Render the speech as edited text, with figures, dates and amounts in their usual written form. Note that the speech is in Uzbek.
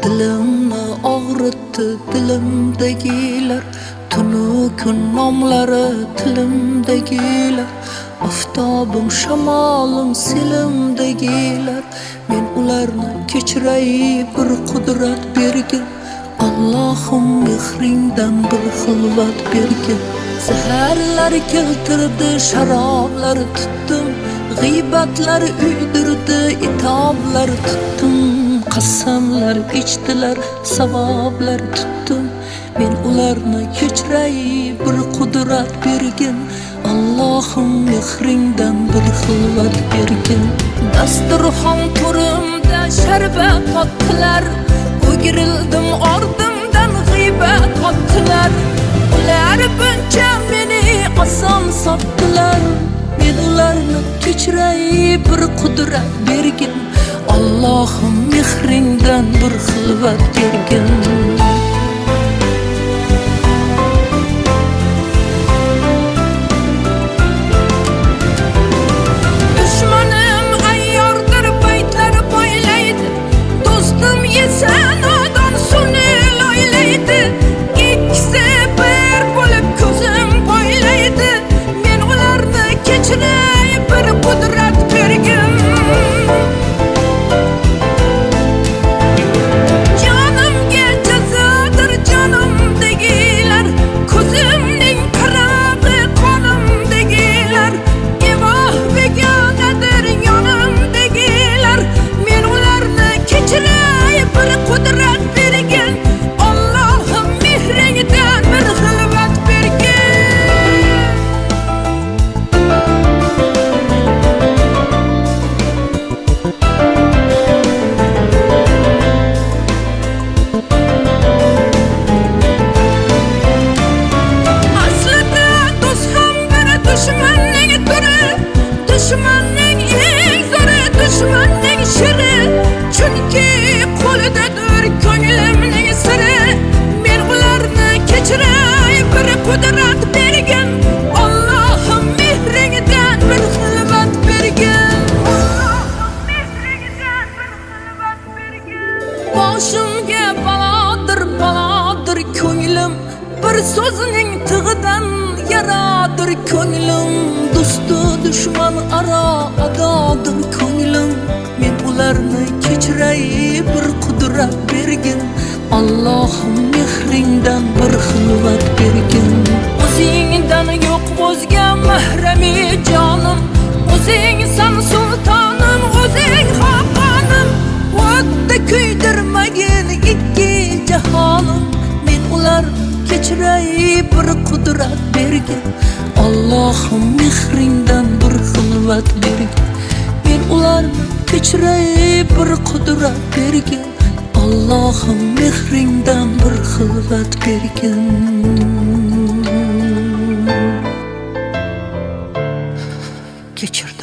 Dilimni og'ritdi dilimdagilar, tunu kun nomlari tilimdagilar. Oftobim shamolim selimdagilar, men ularni kechiray bir qudrat bergin. Allohim mehringdan bir xilvat bergin. Zaharlar keltirdi, sharoblar tutdim, g'iybatlar uydirdi, itoblar tutdim. Qasamlar ichdilar, savoblar tutdim, men ularni kechiray bir qudrat bergin. Allohim mehringdan bir xilvat bergin. Dasturxon to'rimda sharbat otdilar, o'girildim ordimdan g'iybat otdilar. Ular buncha meni oson sotdilar, men ularni kechiray bir qudrat bergin. Allohim mehringdan bir xilvat bergin. Düşmanning eng zo'ri, düşmanning shiri, chunki qo'lidadir ko'nglimning siri. Men ularni kechiray bir qudrat bergin. Allohim mehringdan bir xilvat bergin. Boshimga balodir, balodir ko'nglim, bir so'zning tig'idan yaradir ko'nglim. Do'stu dushman aro adodir ko'nglim, men ularni kechiray bir qudrat bergin. Allohim mehringdan bir xilvat bergin. O'zingdan yo'q o'zga mahrami jonim, o'zingsan sultonim, o'zing xoqonim. O'tda kuydirmagin ikki jahonim, men ularni kechiray bir qudrat bergin. Allohim mehringdan bir xilvat bergin. Men ularni kechiray bir qudrat bergin. Allohim mehringdan bir xilvat bergin. Kechir.